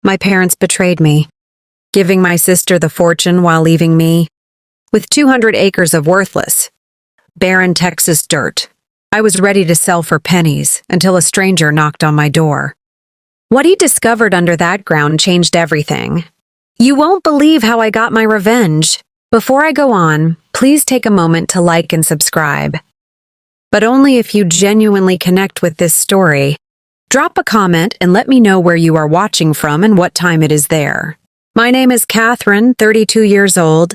My parents betrayed me, giving my sister the fortune while leaving me with 200 acres of worthless, barren Texas dirt. I was ready to sell for pennies until a stranger knocked on my door. What he discovered under that ground changed everything. You won't believe how I got my revenge. Before I go on, please take a moment to like and subscribe. But only if you genuinely connect with this story. Drop a comment and let me know where you are watching from and what time it is there. My name is Catherine, 32 years old,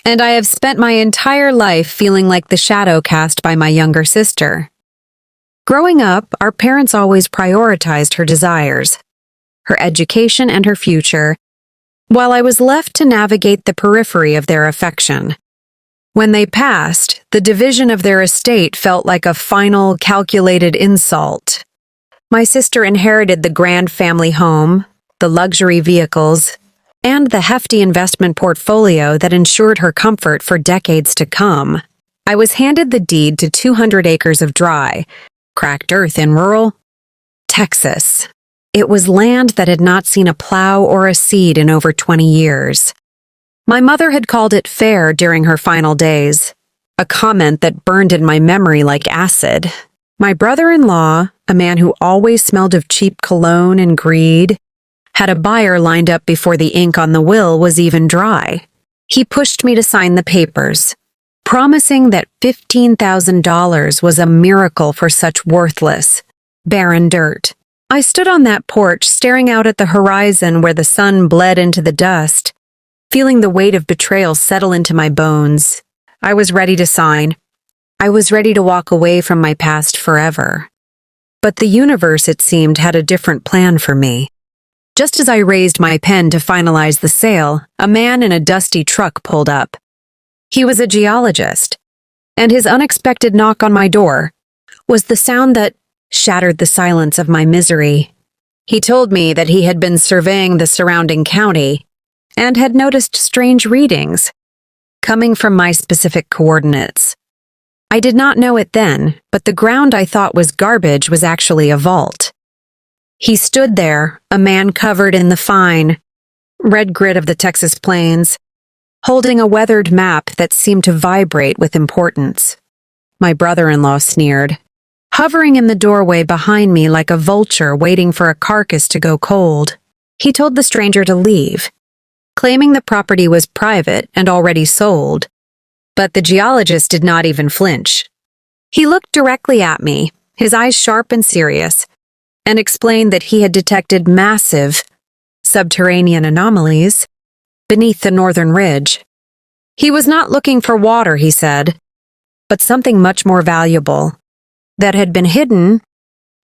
and I have spent my entire life feeling like the shadow cast by my younger sister. Growing up, our parents always prioritized her desires, her education and her future, while I was left to navigate the periphery of their affection. When they passed, the division of their estate felt like a final, calculated insult. My sister inherited the grand family home, the luxury vehicles, and the hefty investment portfolio that ensured her comfort for decades to come. I was handed the deed to 200 acres of dry, cracked earth in rural Texas. It was land that had not seen a plow or a seed in over 20 years. My mother had called it fair during her final days, a comment that burned in my memory like acid. My brother-in-law, a man who always smelled of cheap cologne and greed, had a buyer lined up before the ink on the will was even dry. He pushed me to sign the papers, promising that $15,000 was a miracle for such worthless, barren dirt. I stood on that porch staring out at the horizon where the sun bled into the dust, feeling the weight of betrayal settle into my bones. I was ready to sign. I was ready to walk away from my past forever. But the universe, it seemed, had a different plan for me. Just as I raised my pen to finalize the sale, a man in a dusty truck pulled up. He was a geologist, and his unexpected knock on my door was the sound that shattered the silence of my misery. He told me that he had been surveying the surrounding county and had noticed strange readings coming from my specific coordinates. I did not know it then, but the ground I thought was garbage was actually a vault. He stood there, a man covered in the fine, red grit of the Texas plains, holding a weathered map that seemed to vibrate with importance. My brother-in-law sneered, hovering in the doorway behind me like a vulture waiting for a carcass to go cold. He told the stranger to leave, claiming the property was private and already sold. But the geologist did not even flinch. He looked directly at me, his eyes sharp and serious, and explained that he had detected massive subterranean anomalies beneath the northern ridge. He was not looking for water, he said, but something much more valuable that had been hidden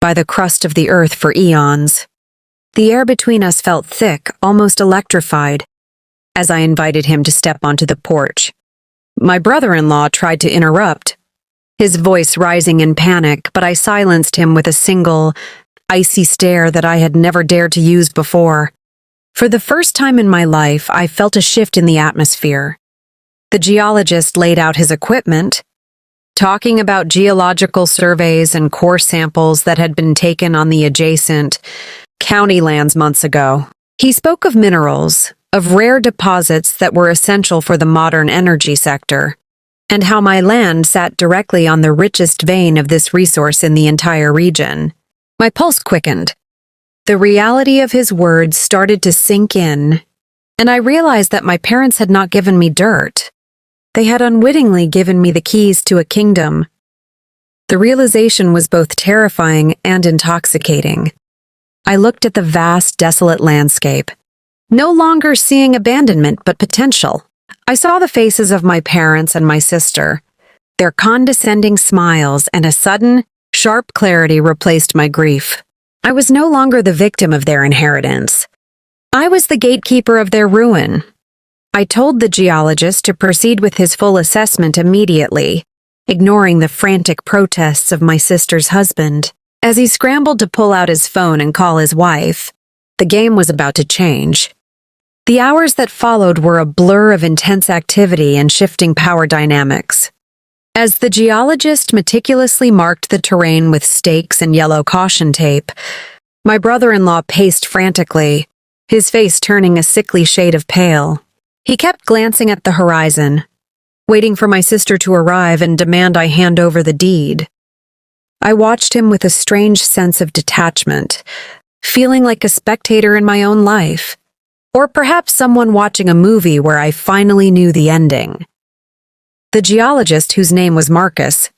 by the crust of the earth for eons. The air between us felt thick, almost electrified, as I invited him to step onto the porch. My brother-in-law tried to interrupt, his voice rising in panic, but I silenced him with a single, icy stare that I had never dared to use before. For the first time in my life, I felt a shift in the atmosphere. The geologist laid out his equipment, talking about geological surveys and core samples that had been taken on the adjacent county lands months ago. He spoke of minerals, of rare deposits that were essential for the modern energy sector, and how my land sat directly on the richest vein of this resource in the entire region. My pulse quickened. The reality of his words started to sink in, and I realized that my parents had not given me dirt. They had unwittingly given me the keys to a kingdom. The realization was both terrifying and intoxicating. I looked at the vast, desolate landscape, no longer seeing abandonment but potential. I saw the faces of my parents and my sister, their condescending smiles, and a sudden, sharp clarity replaced my grief. I was no longer the victim of their inheritance. I was the gatekeeper of their ruin. I told the geologist to proceed with his full assessment immediately, ignoring the frantic protests of my sister's husband. As he scrambled to pull out his phone and call his wife, the game was about to change. The hours that followed were a blur of intense activity and shifting power dynamics. As the geologist meticulously marked the terrain with stakes and yellow caution tape, my brother-in-law paced frantically, his face turning a sickly shade of pale. He kept glancing at the horizon, waiting for my sister to arrive and demand I hand over the deed. I watched him with a strange sense of detachment, feeling like a spectator in my own life, or perhaps someone watching a movie where I finally knew the ending. The geologist, whose name was Marcus,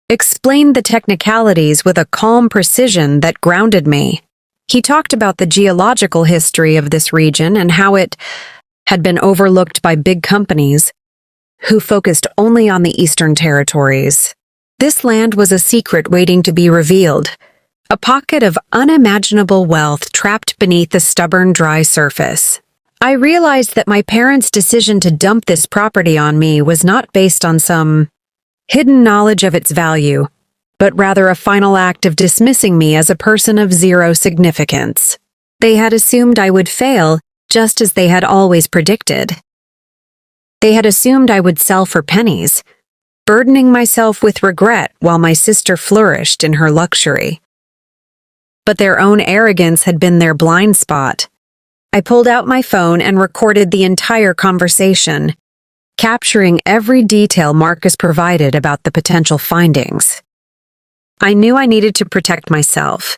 explained the technicalities with a calm precision that grounded me. He talked about the geological history of this region and how it had been overlooked by big companies who focused only on the Eastern Territories. This land was a secret waiting to be revealed, a pocket of unimaginable wealth trapped beneath the stubborn, dry surface. I realized that my parents' decision to dump this property on me was not based on some hidden knowledge of its value, but rather a final act of dismissing me as a person of zero significance. They had assumed I would fail, just as they had always predicted. They had assumed I would sell for pennies, burdening myself with regret while my sister flourished in her luxury. But their own arrogance had been their blind spot. I pulled out my phone and recorded the entire conversation, capturing every detail Marcus provided about the potential findings. I knew I needed to protect myself.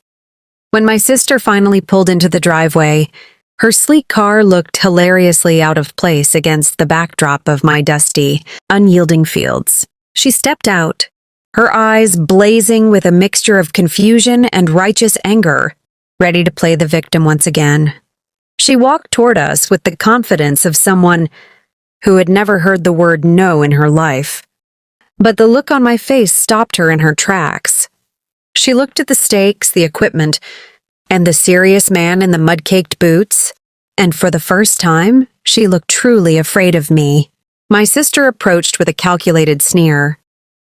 When my sister finally pulled into the driveway, her sleek car looked hilariously out of place against the backdrop of my dusty, unyielding fields. She stepped out, her eyes blazing with a mixture of confusion and righteous anger, ready to play the victim once again. She walked toward us with the confidence of someone who had never heard the word no in her life. But the look on my face stopped her in her tracks. She looked at the stakes, the equipment, and the serious man in the mud-caked boots, and for the first time, she looked truly afraid of me. My sister approached with a calculated sneer,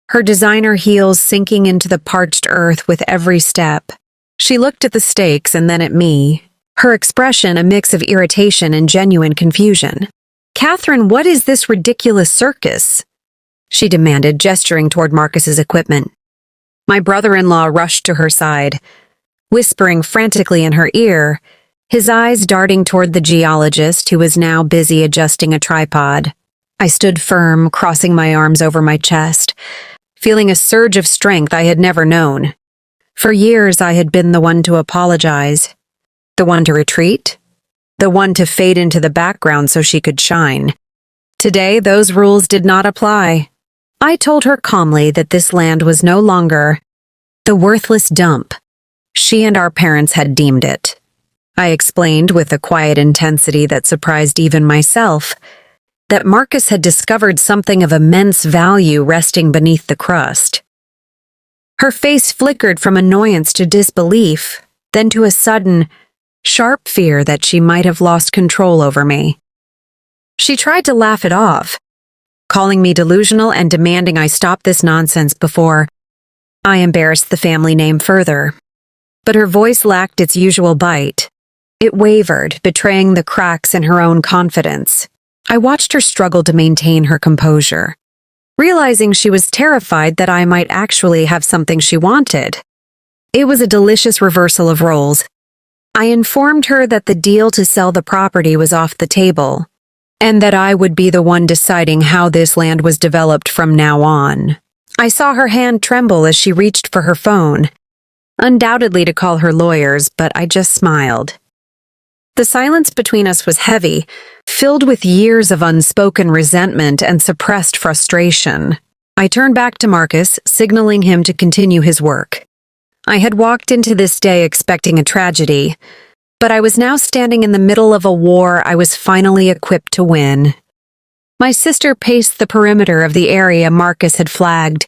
her designer heels sinking into the parched earth with every step. She looked at the stakes and then at me, her expression a mix of irritation and genuine confusion. "Catherine, what is this ridiculous circus?" she demanded, gesturing toward Marcus's equipment. My brother-in-law rushed to her side, whispering frantically in her ear, his eyes darting toward the geologist who was now busy adjusting a tripod. I stood firm, crossing my arms over my chest, feeling a surge of strength I had never known. For years I had been the one to apologize, the one to retreat, the one to fade into the background so she could shine. Today, those rules did not apply. I told her calmly that this land was no longer the worthless dump she and our parents had deemed it. I explained with a quiet intensity that surprised even myself that Marcus had discovered something of immense value resting beneath the crust. Her face flickered from annoyance to disbelief, then to a sudden, sharp fear that she might have lost control over me. She tried to laugh it off, calling me delusional and demanding I stop this nonsense before I embarrassed the family name further. But her voice lacked its usual bite. It wavered, betraying the cracks in her own confidence. I watched her struggle to maintain her composure, realizing she was terrified that I might actually have something she wanted. It was a delicious reversal of roles. I informed her that the deal to sell the property was off the table, and that I would be the one deciding how this land was developed from now on. I saw her hand tremble as she reached for her phone, undoubtedly to call her lawyers, but I just smiled. The silence between us was heavy, filled with years of unspoken resentment and suppressed frustration. I turned back to Marcus, signaling him to continue his work. I had walked into this day expecting a tragedy, but I was now standing in the middle of a war I was finally equipped to win. My sister paced the perimeter of the area Marcus had flagged,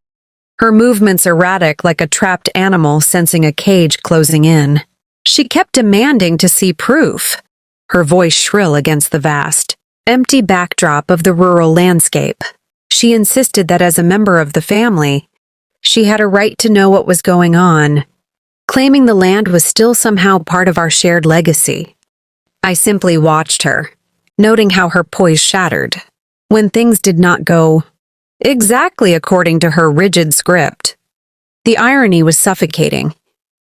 her movements erratic like a trapped animal sensing a cage closing in. She kept demanding to see proof, her voice shrill against the vast, empty backdrop of the rural landscape. She insisted that as a member of the family, she had a right to know what was going on, claiming the land was still somehow part of our shared legacy. I simply watched her, noting how her poise shattered when things did not go exactly according to her rigid script. The irony was suffocating.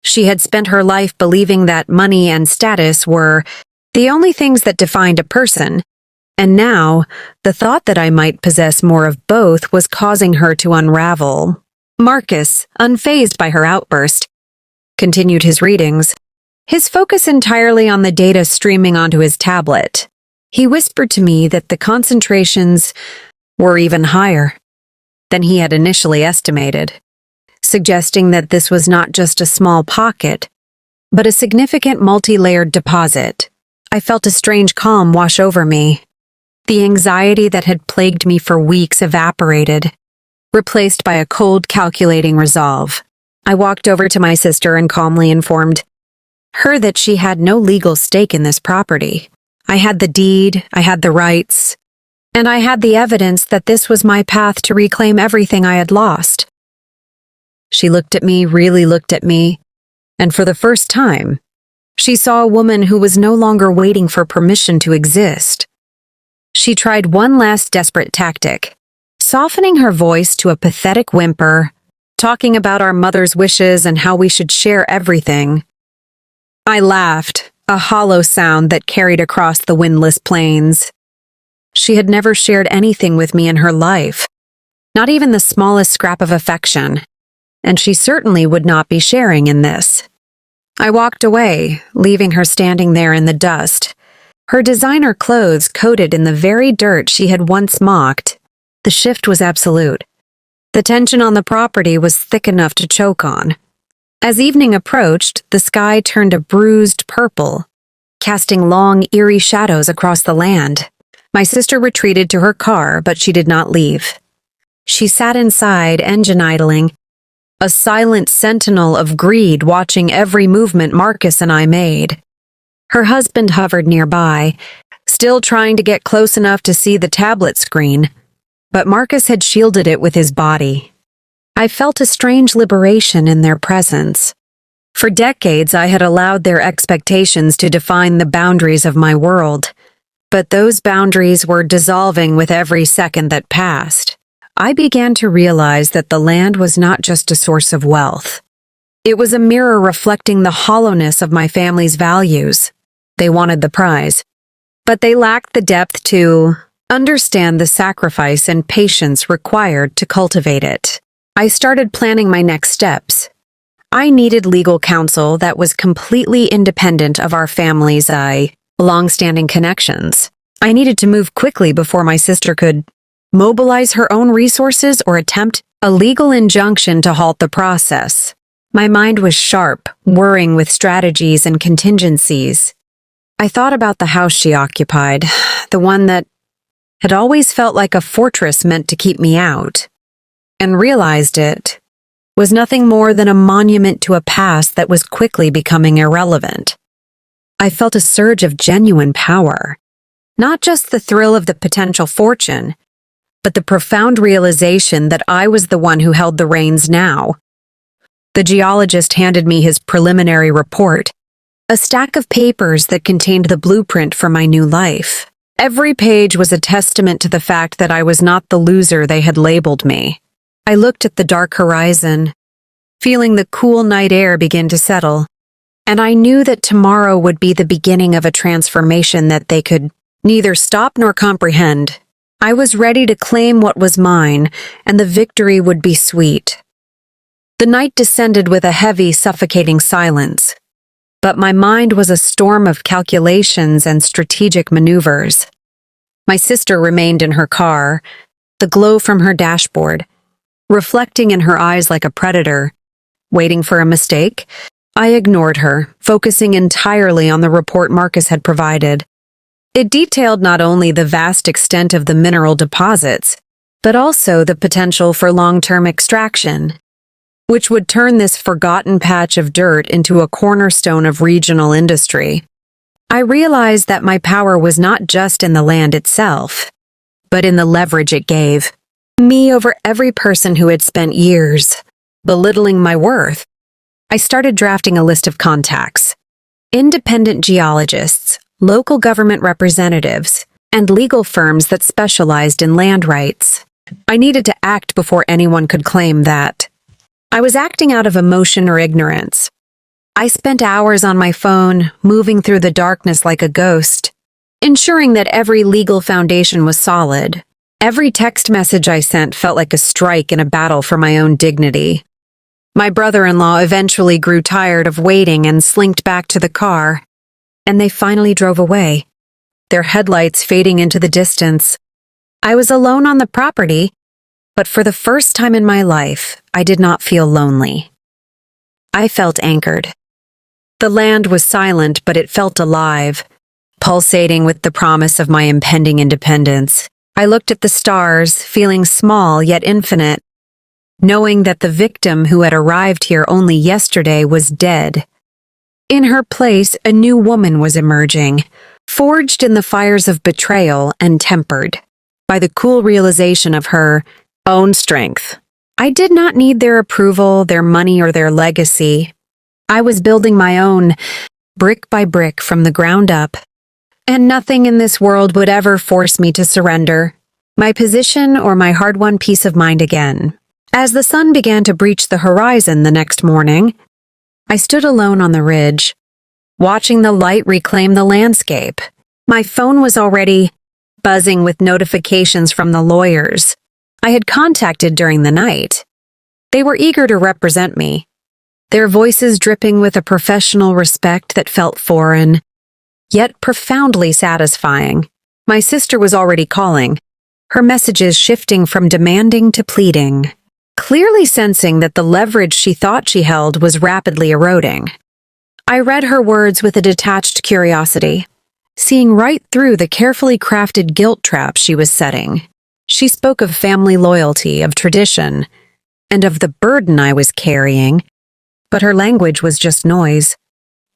She had spent her life believing that money and status were the only things that defined a person. And now, the thought that I might possess more of both was causing her to unravel. Marcus, unfazed by her outburst, continued his readings, his focus entirely on the data streaming onto his tablet. He whispered to me that the concentrations were even higher than he had initially estimated, suggesting that this was not just a small pocket, but a significant multi-layered deposit. I felt a strange calm wash over me. The anxiety that had plagued me for weeks evaporated, replaced by a cold, calculating resolve. I walked over to my sister and calmly informed her that she had no legal stake in this property. I had the deed, I had the rights, and I had the evidence that this was my path to reclaim everything I had lost. She looked at me, really looked at me, and for the first time, she saw a woman who was no longer waiting for permission to exist. She tried one last desperate tactic, softening her voice to a pathetic whimper, talking about our mother's wishes and how we should share everything. I laughed, a hollow sound that carried across the windless plains. She had never shared anything with me in her life, not even the smallest scrap of affection, and she certainly would not be sharing in this. I walked away, leaving her standing there in the dust, her designer clothes coated in the very dirt she had once mocked. The shift was absolute. The tension on the property was thick enough to choke on. As evening approached, the sky turned a bruised purple, casting long, eerie shadows across the land. My sister retreated to her car, but she did not leave. She sat inside, engine idling, a silent sentinel of greed watching every movement Marcus and I made. Her husband hovered nearby, still trying to get close enough to see the tablet screen, but Marcus had shielded it with his body. I felt a strange liberation in their presence. For decades, I had allowed their expectations to define the boundaries of my world, but those boundaries were dissolving with every second that passed. I began to realize that the land was not just a source of wealth. It was a mirror reflecting the hollowness of my family's values. They wanted the prize, but they lacked the depth to understand the sacrifice and patience required to cultivate it. I started planning my next steps. I needed legal counsel that was completely independent of our family's long-standing connections. I needed to move quickly before my sister could mobilize her own resources or attempt a legal injunction to halt the process. My mind was sharp, whirring with strategies and contingencies. I thought about the house she occupied, the one that had always felt like a fortress meant to keep me out, and realized it was nothing more than a monument to a past that was quickly becoming irrelevant. I felt a surge of genuine power, not just the thrill of the potential fortune, but the profound realization that I was the one who held the reins now. The geologist handed me his preliminary report, a stack of papers that contained the blueprint for my new life. Every page was a testament to the fact that I was not the loser they had labeled me. I looked at the dark horizon, feeling the cool night air begin to settle, and I knew that tomorrow would be the beginning of a transformation that they could neither stop nor comprehend. I was ready to claim what was mine, and the victory would be sweet. The night descended with a heavy, suffocating silence, but my mind was a storm of calculations and strategic maneuvers. My sister remained in her car, the glow from her dashboard, reflecting in her eyes like a predator, waiting for a mistake. I ignored her, focusing entirely on the report Marcus had provided. It detailed not only the vast extent of the mineral deposits, but also the potential for long-term extraction, which would turn this forgotten patch of dirt into a cornerstone of regional industry. I realized that my power was not just in the land itself, but in the leverage it gave me over every person who had spent years belittling my worth. I started drafting a list of contacts: independent geologists, local government representatives, and legal firms that specialized in land rights. I needed to act before anyone could claim that I was acting out of emotion or ignorance. I spent hours on my phone, moving through the darkness like a ghost, ensuring that every legal foundation was solid. Every text message I sent felt like a strike in a battle for my own dignity. My brother-in-law eventually grew tired of waiting and slinked back to the car, and they finally drove away, their headlights fading into the distance. I was alone on the property, but for the first time in my life, I did not feel lonely. I felt anchored. The land was silent, but it felt alive, pulsating with the promise of my impending independence. I looked at the stars, feeling small yet infinite, knowing that the victim who had arrived here only yesterday was dead. In her place, a new woman was emerging, forged in the fires of betrayal and tempered by the cool realization of her own strength. I did not need their approval, their money, or their legacy. I was building my own, brick by brick from the ground up, and nothing in this world would ever force me to surrender my position or my hard-won peace of mind again. As the sun began to breach the horizon the next morning, I stood alone on the ridge, watching the light reclaim the landscape. My phone was already buzzing with notifications from the lawyers I had contacted during the night. They were eager to represent me, their voices dripping with a professional respect that felt foreign, yet profoundly satisfying. My sister was already calling, her messages shifting from demanding to pleading, clearly sensing that the leverage she thought she held was rapidly eroding. I read her words with a detached curiosity, seeing right through the carefully crafted guilt trap she was setting. She spoke of family loyalty, of tradition, and of the burden I was carrying, but her language was just noise.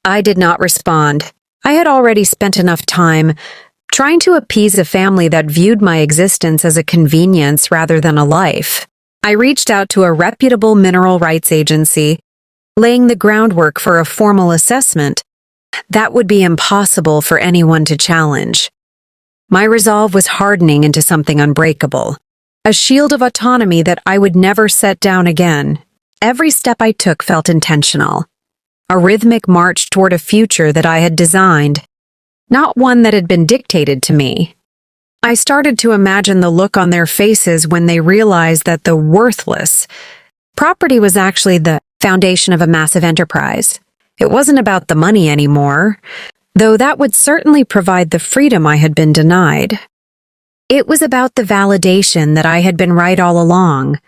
I did not respond. I had already spent enough time trying to appease a family that viewed my existence as a convenience rather than a life. I reached out to a reputable mineral rights agency, laying the groundwork for a formal assessment that would be impossible for anyone to challenge. My resolve was hardening into something unbreakable, a shield of autonomy that I would never set down again. Every step I took felt intentional, a rhythmic march toward a future that I had designed, not one that had been dictated to me. I started to imagine the look on their faces when they realized that the worthless property was actually the foundation of a massive enterprise. It wasn't about the money anymore, though that would certainly provide the freedom I had been denied. It was about the validation that I had been right all along,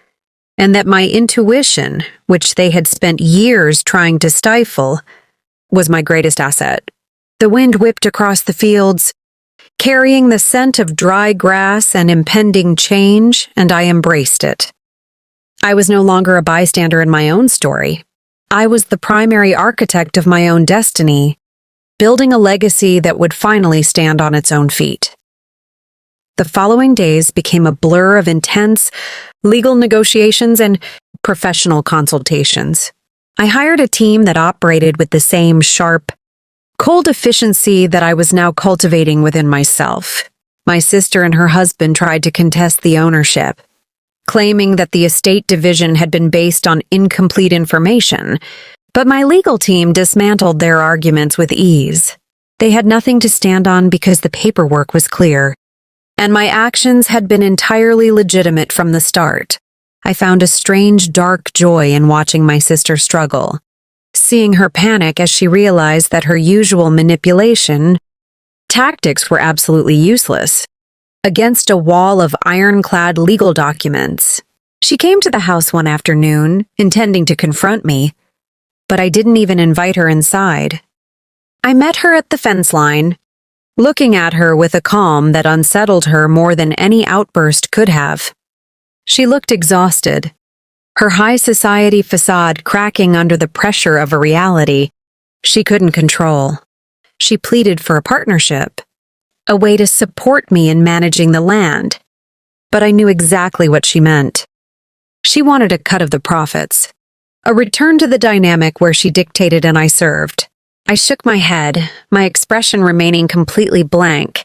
and that my intuition, which they had spent years trying to stifle, was my greatest asset. The wind whipped across the fields, carrying the scent of dry grass and impending change, and I embraced it. I was no longer a bystander in my own story. I was the primary architect of my own destiny, building a legacy that would finally stand on its own feet. The following days became a blur of intense legal negotiations and professional consultations. I hired a team that operated with the same sharp, cold efficiency that I was now cultivating within myself. My sister and her husband tried to contest the ownership, claiming that the estate division had been based on incomplete information, but my legal team dismantled their arguments with ease. They had nothing to stand on because the paperwork was clear, and my actions had been entirely legitimate from the start. I found a strange, dark joy in watching my sister struggle, seeing her panic as she realized that her usual manipulation tactics were absolutely useless. Against a wall of ironclad legal documents, she came to the house one afternoon, intending to confront me, but I didn't even invite her inside. I met her at the fence line, looking at her with a calm that unsettled her more than any outburst could have. She looked exhausted, her high society facade cracking under the pressure of a reality she couldn't control. She pleaded for a partnership, a way to support me in managing the land, but I knew exactly what she meant. She wanted a cut of the profits, a return to the dynamic where she dictated and I served. I shook my head, my expression remaining completely blank,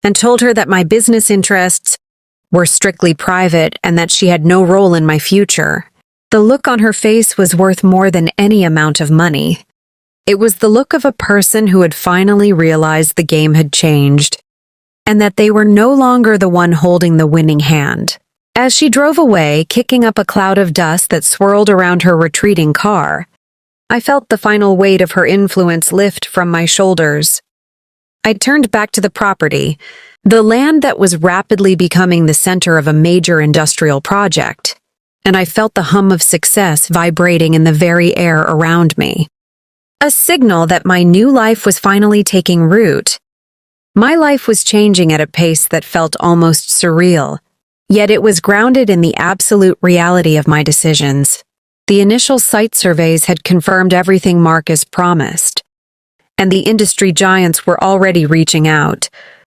and told her that my business interests were strictly private and that she had no role in my future. The look on her face was worth more than any amount of money. It was the look of a person who had finally realized the game had changed, and that they were no longer the one holding the winning hand. As she drove away, kicking up a cloud of dust that swirled around her retreating car, I felt the final weight of her influence lift from my shoulders. I turned back to the property, the land that was rapidly becoming the center of a major industrial project, and I felt the hum of success vibrating in the very air around me. A signal that my new life was finally taking root. My life was changing at a pace that felt almost surreal, yet it was grounded in the absolute reality of my decisions. The initial site surveys had confirmed everything Marcus promised, and the industry giants were already reaching out,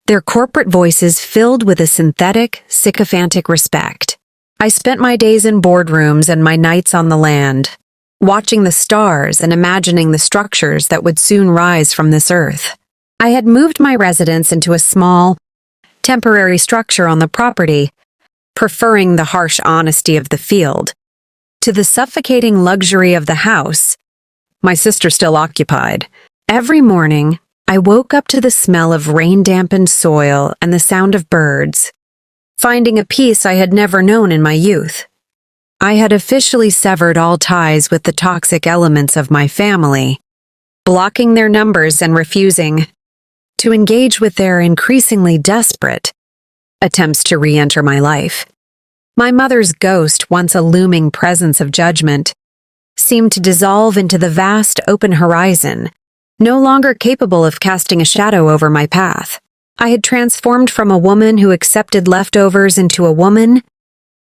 their corporate voices filled with a synthetic, sycophantic respect. I spent my days in boardrooms and my nights on the land, watching the stars and imagining the structures that would soon rise from this earth. I had moved my residence into a small, temporary structure on the property, preferring the harsh honesty of the field to the suffocating luxury of the house my sister still occupied. Every morning, I woke up to the smell of rain-dampened soil and the sound of birds, finding a peace I had never known in my youth. I had officially severed all ties with the toxic elements of my family, blocking their numbers and refusing to engage with their increasingly desperate attempts to re-enter my life. My mother's ghost, once a looming presence of judgment, seemed to dissolve into the vast open horizon, no longer capable of casting a shadow over my path. I had transformed from a woman who accepted leftovers into a woman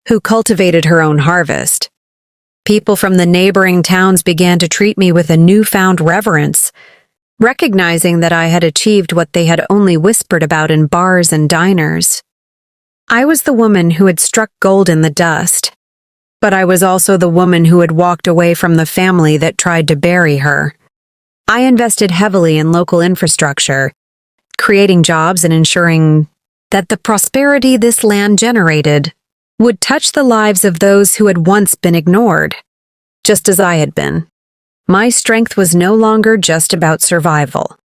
who cultivated her own harvest. People from the neighboring towns began to treat me with a newfound reverence, recognizing that I had achieved what they had only whispered about in bars and diners. I was the woman who had struck gold in the dust, but I was also the woman who had walked away from the family that tried to bury her. I invested heavily in local infrastructure, creating jobs and ensuring that the prosperity this land generated would touch the lives of those who had once been ignored, just as I had been. My strength was no longer just about survival.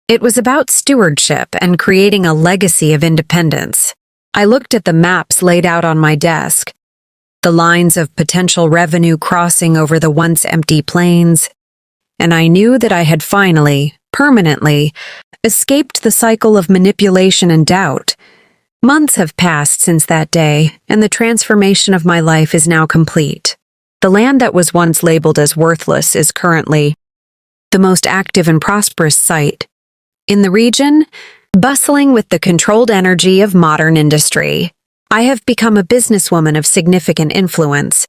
It was about stewardship and creating a legacy of independence. I looked at the maps laid out on my desk, the lines of potential revenue crossing over the once empty plains, and I knew that I had finally, permanently, escaped the cycle of manipulation and doubt. Months have passed since that day, and the transformation of my life is now complete. The land that was once labeled as worthless is currently the most active and prosperous site in the region, bustling with the controlled energy of modern industry. I have become a businesswoman of significant influence,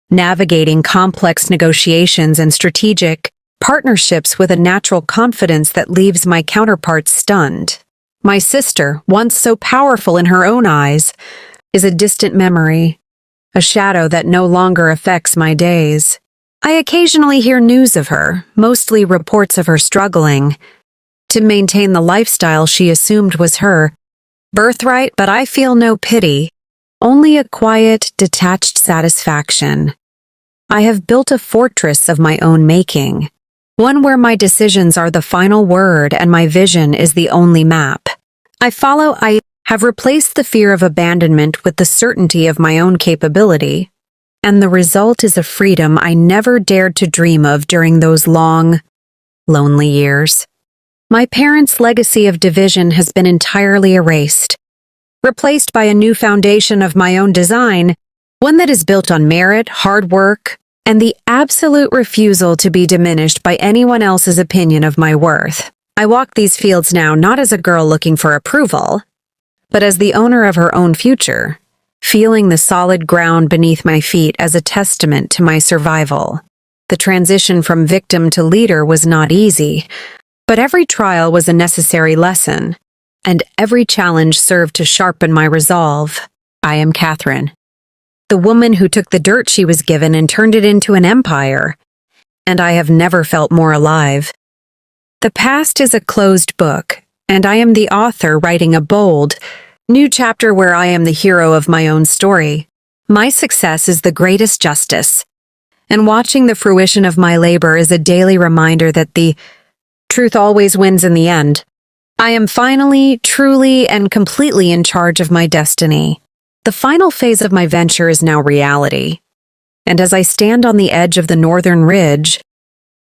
navigating complex negotiations and strategic partnerships with a natural confidence that leaves my counterparts stunned. My sister, once so powerful in her own eyes, is a distant memory, a shadow that no longer affects my days. I occasionally hear news of her, mostly reports of her struggling to maintain the lifestyle she assumed was her birthright, but I feel no pity, only a quiet, detached satisfaction. I have built a fortress of my own making, one where my decisions are the final word and my vision is the only map. I have replaced the fear of abandonment with the certainty of my own capability, and the result is a freedom I never dared to dream of during those long, lonely years. My parents' legacy of division has been entirely erased, replaced by a new foundation of my own design, one that is built on merit, hard work, and the absolute refusal to be diminished by anyone else's opinion of my worth. I walk these fields now not as a girl looking for approval, but as the owner of her own future, feeling the solid ground beneath my feet as a testament to my survival. The transition from victim to leader was not easy, but every trial was a necessary lesson, and every challenge served to sharpen my resolve. I am Catherine, the woman who took the dirt she was given and turned it into an empire, and I have never felt more alive. The past is a closed book, and I am the author writing a bold, new chapter where I am the hero of my own story. My success is the greatest justice, and watching the fruition of my labor is a daily reminder that the Truth always wins in the end. I am finally, truly, and completely in charge of my destiny. The final phase of my venture is now reality. And as I stand on the edge of the northern ridge,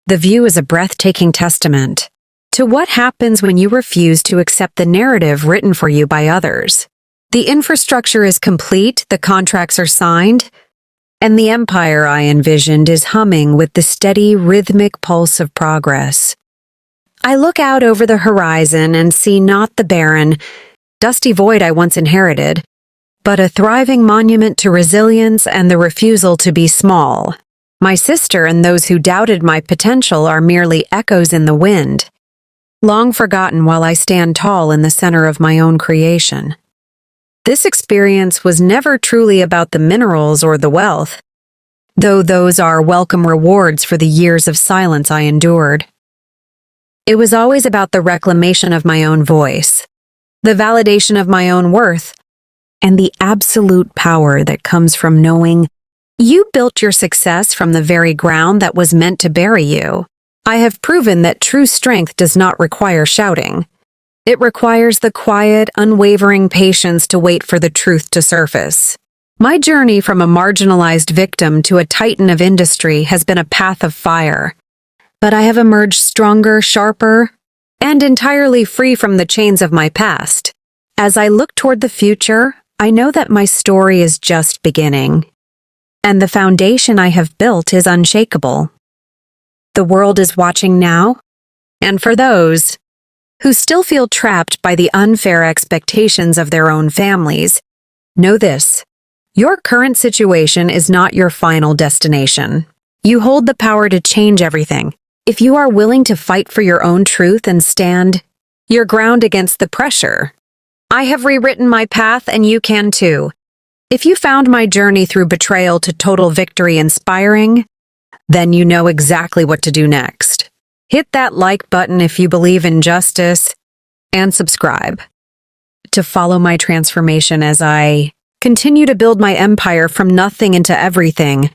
the view is a breathtaking testament to what happens when you refuse to accept the narrative written for you by others. The infrastructure is complete, the contracts are signed, and the empire I envisioned is humming with the steady, rhythmic pulse of progress. I look out over the horizon and see not the barren, dusty void I once inherited, but a thriving monument to resilience and the refusal to be small. My sister and those who doubted my potential are merely echoes in the wind, long forgotten while I stand tall in the center of my own creation. This experience was never truly about the minerals or the wealth, though those are welcome rewards for the years of silence I endured. It was always about the reclamation of my own voice, the validation of my own worth, and the absolute power that comes from knowing you built your success from the very ground that was meant to bury you. I have proven that true strength does not require shouting. It requires the quiet, unwavering patience to wait for the truth to surface. My journey from a marginalized victim to a titan of industry has been a path of fire. But I have emerged stronger, sharper, and entirely free from the chains of my past. As I look toward the future, I know that my story is just beginning, and the foundation I have built is unshakable. The world is watching now, and for those who still feel trapped by the unfair expectations of their own families, know this: your current situation is not your final destination. You hold the power to change everything. If you are willing to fight for your own truth and stand your ground against the pressure, I have rewritten my path and you can too. If you found my journey through betrayal to total victory inspiring, then you know exactly what to do next. Hit that like button if you believe in justice, and subscribe to follow my transformation as I continue to build my empire from nothing into everything.